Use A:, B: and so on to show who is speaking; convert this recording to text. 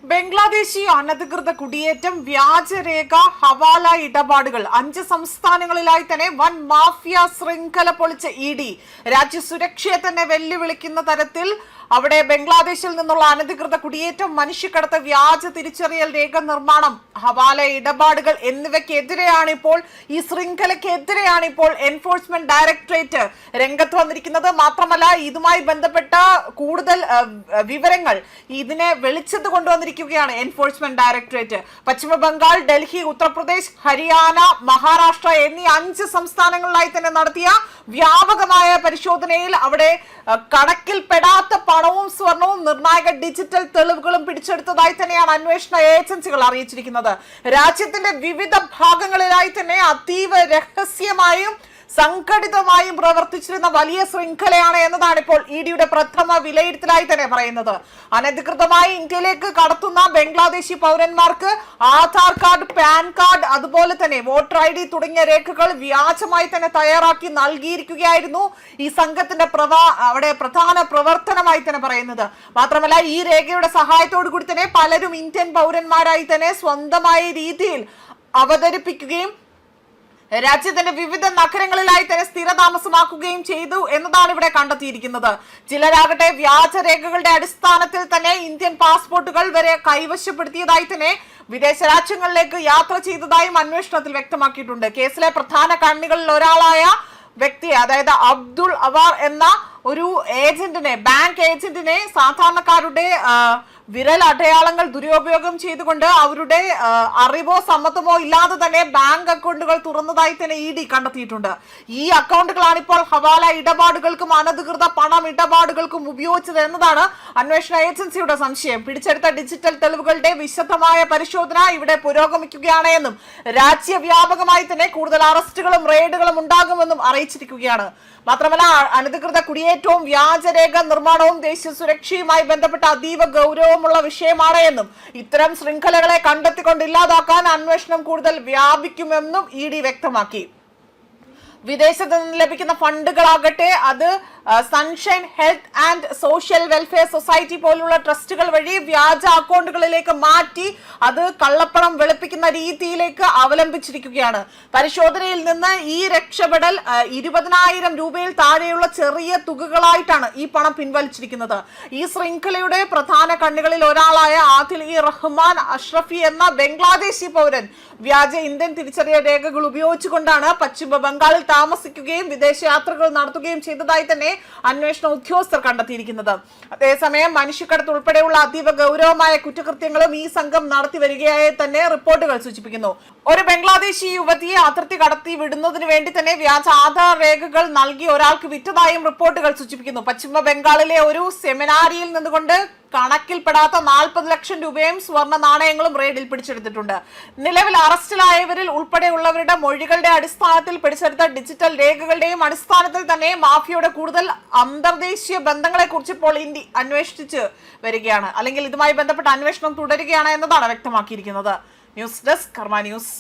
A: ബംഗ്ലാദേശി അനധികൃത കുടിയേറ്റം, വ്യാജരേഖ, ഹവാല ഇടപാടുകൾ 5 സംസ്ഥാനങ്ങളിലായി തന്നെ വൻ മാഫിയ ശൃംഖല പൊളിച്ച ഇഡി രാജ്യസുരക്ഷയെ തന്നെ വെല്ലുവിളിക്കുന്ന തരത്തിൽ അവിടെ ബംഗ്ലാദേശിൽ നിന്നുള്ള അനധികൃത കുടിയേറ്റം, മനുഷ്യക്കടത്ത്, വ്യാജ തിരിച്ചറിയൽ രേഖ നിർമ്മാണം, ഹവാല ഇടപാടുകൾ എന്നിവയ്ക്കെതിരെയാണ് ഇപ്പോൾ ഈ ശൃംഖലയ്ക്കെതിരെയാണ് ഇപ്പോൾ എൻഫോഴ്സ്മെന്റ് ഡയറക്ടറേറ്റ് രംഗത്ത് വന്നിരിക്കുന്നത്. മാത്രമല്ല ഇതുമായി ബന്ധപ്പെട്ട കൂടുതൽ വിവരങ്ങൾ ഇതിനെ വെളിച്ചത്ത് കൊണ്ടുവന്നിരിക്കുകയാണ് എൻഫോഴ്സ്മെന്റ് ഡയറക്ടറേറ്റ്. പശ്ചിമ ബംഗാൾ, ഡൽഹി, ഉത്തർപ്രദേശ്, ഹരിയാന, മഹാരാഷ്ട്ര എന്നീ 5 സംസ്ഥാനങ്ങളിലായി തന്നെ നടത്തിയ വ്യാപകമായ പരിശോധനയിൽ അവിടെ കണക്കിൽപ്പെടാത്ത പണവും സ്വർണവും നിർണായക ഡിജിറ്റൽ തെളിവുകളും പിടിച്ചെടുത്തതായി തന്നെയാണ് അന്വേഷണ ഏജൻസികൾ അറിയിച്ചിരിക്കുന്നത്. രാജ്യത്തിന്റെ വിവിധ ഭാഗങ്ങളിലായി തന്നെ അതീവ രഹസ്യമായും സംഘടിതമായും പ്രവർത്തിച്ചിരുന്ന വലിയ ശൃംഖലയാണ് എന്നതാണ് ഇപ്പോൾ ഇഡിയുടെ പ്രഥമ വിലയിരുത്തലായി തന്നെ പറയുന്നത്. അനധികൃതമായി ഇന്ത്യയിലേക്ക് കടത്തുന്ന ബംഗ്ലാദേശി പൗരന്മാർക്ക് ആധാർ കാർഡ്, പാൻ കാർഡ്, അതുപോലെ തന്നെ വോട്ടർ ID തുടങ്ങിയ രേഖകൾ വ്യാജമായി തന്നെ തയ്യാറാക്കി നൽകിയിരിക്കുകയായിരുന്നു ഈ സംഘത്തിന്റെ അവിടെ പ്രധാന പ്രവർത്തനമായി തന്നെ പറയുന്നത്. മാത്രമല്ല ഈ രേഖയുടെ സഹായത്തോടു കൂടി തന്നെ പലരും ഇന്ത്യൻ പൗരന്മാരായി തന്നെ സ്വന്തമായ രീതിയിൽ അവതരിപ്പിക്കുകയും രാജ്യത്തിന്റെ വിവിധ നഗരങ്ങളിലായി തന്നെ സ്ഥിരതാമസമാക്കുകയും ചെയ്തു എന്നതാണ് ഇവിടെ കണ്ടെത്തിയിരിക്കുന്നത്. ചിലരാകട്ടെ വ്യാജരേഖകളുടെ അടിസ്ഥാനത്തിൽ തന്നെ ഇന്ത്യൻ പാസ്പോർട്ടുകൾ വരെ കൈവശപ്പെടുത്തിയതായി തന്നെ വിദേശ രാജ്യങ്ങളിലേക്ക് യാത്ര ചെയ്തതായും അന്വേഷണത്തിൽ വ്യക്തമാക്കിയിട്ടുണ്ട്. കേസിലെ പ്രധാന കണ്ണികളിൽ ഒരാളായ വ്യക്തിയെ, അതായത് അബ്ദുൾ അവാർ എന്ന ഒരു ഏജന്റിനെ, ബാങ്ക് ഏജന്റിനെ സാധാരണക്കാരുടെ വിരൽ അടയാളങ്ങൾ ദുരുപയോഗം ചെയ്തുകൊണ്ട് അവരുടെ അറിവോ സമ്മതമോ ഇല്ലാതെ തന്നെ ബാങ്ക് അക്കൗണ്ടുകൾ തുറന്നതായി തന്നെ ഇഡി കണ്ടെത്തിയിട്ടുണ്ട്. ഈ അക്കൗണ്ടുകളാണ് ഇപ്പോൾ ഹവാല ഇടപാടുകൾക്കും അനധികൃത പണം ഇടപാടുകൾക്കും ഉപയോഗിച്ചത് എന്നതാണ് അന്വേഷണ ഏജൻസിയുടെ സംശയം. പിടിച്ചെടുത്ത ഡിജിറ്റൽ തെളിവുകളുടെ വിശദമായ പരിശോധന ഇവിടെ പുരോഗമിക്കുകയാണ് എന്നും രാജ്യവ്യാപകമായി തന്നെ കൂടുതൽ അറസ്റ്റുകളും റെയ്ഡുകളും ഉണ്ടാകുമെന്നും അറിയിച്ചിരിക്കുകയാണ്. മാത്രമല്ല അനധികൃത കുടിയേറ്റവും വ്യാജരേഖ നിർമ്മാണവും ദേശീയ സുരക്ഷയുമായി ബന്ധപ്പെട്ട അതീവ ഗൗരവമുള്ള വിഷയമാണ് എന്നും ഇത്തരം ശൃംഖലകളെ കണ്ടെത്തിക്കൊണ്ട് ഇല്ലാതാക്കാൻ അന്വേഷണം കൂടുതൽ വ്യാപിക്കുമെന്നും ഇഡി വ്യക്തമാക്കി. വിദേശത്ത് നിന്ന് ലഭിക്കുന്ന ഫണ്ടുകളാകട്ടെ അത് sunshine health and social welfare society പോലുള്ള ട്രസ്റ്റുകൾ വഴി വ്യാജ അക്കൗണ്ടുകളിലേക്ക് മാറ്റി അത് കള്ളപ്പണം വെളുപ്പിക്കുന്ന രീതിയിലേക്ക് അവലംബിച്ചിരിക്കുകയാണ്. പരിശോധനയിൽ നിന്ന് ഈ രക്ഷപ്പെടൽ 20,000 രൂപയിൽ താഴെയുള്ള ചെറിയ തുകകളായിട്ടാണ് ഈ പണം പിൻവലിച്ചിരിക്കുന്നത്. ഈ ശൃംഖലയുടെ പ്രധാന കണ്ണികളിൽ ഒരാളായ ആദിൽ ഇ റഹ്മാൻ അഷ്റഫി എന്ന ബംഗ്ലാദേശി പൗരൻ വ്യാജ ഇന്ത്യൻ തിരിച്ചറിയൽ രേഖകൾ ഉപയോഗിച്ചുകൊണ്ടാണ് പശ്ചിമ ബംഗാളിൽ താമസിക്കുകയും വിദേശയാത്രകൾ നടത്തുകയും ചെയ്തതായി തന്നെ അന്വേഷണ ഉദ്യോഗസ്ഥർ കണ്ടെത്തിയിരിക്കുന്നത്. അതേസമയം മനുഷ്യക്കടത്ത് ഉൾപ്പെടെയുള്ള അതീവ ഗൗരവമായ കുറ്റകൃത്യങ്ങളും ഈ സംഘം നടത്തി വരികയായി തന്നെ റിപ്പോർട്ടുകൾ സൂചിപ്പിക്കുന്നു. ഒരു ബംഗ്ലാദേശി യുവതിയെ അതിർത്തി കടത്തി വിടുന്നതിന് വേണ്ടി തന്നെ വ്യാജ ആധാർ രേഖകൾ നൽകി ഒരാൾക്ക് വിറ്റതായും റിപ്പോർട്ടുകൾ സൂചിപ്പിക്കുന്നു. പശ്ചിമ ബംഗാളിലെ ഒരു സെമിനാരിയിൽ നിന്നുകൊണ്ട് കണക്കിൽപ്പെടാത്ത 40 ലക്ഷം രൂപയും സ്വർണ്ണ നാണയങ്ങളും റെയ്ഡിൽ പിടിച്ചെടുത്തിട്ടുണ്ട്. നിലവിൽ അറസ്റ്റിലായവരിൽ ഉൾപ്പെടെയുള്ളവരുടെ മൊഴികളുടെ അടിസ്ഥാനത്തിൽ പിടിച്ചെടുത്ത ഡിജിറ്റൽ രേഖകളുടെയും അടിസ്ഥാനത്തിൽ തന്നെ മാഫിയയുടെ കൂടുതൽ അന്തർദേശീയ ബന്ധങ്ങളെ കുറിച്ച് ഇപ്പോൾ ഇന്ത്യ അന്വേഷിച്ച് വരികയാണ്, അല്ലെങ്കിൽ ഇതുമായി ബന്ധപ്പെട്ട അന്വേഷണം തുടരുകയാണ് എന്നതാണ് വ്യക്തമാക്കിയിരിക്കുന്നത്. ന്യൂസ് ഡെസ്ക് കർമ്മ ന്യൂസ്.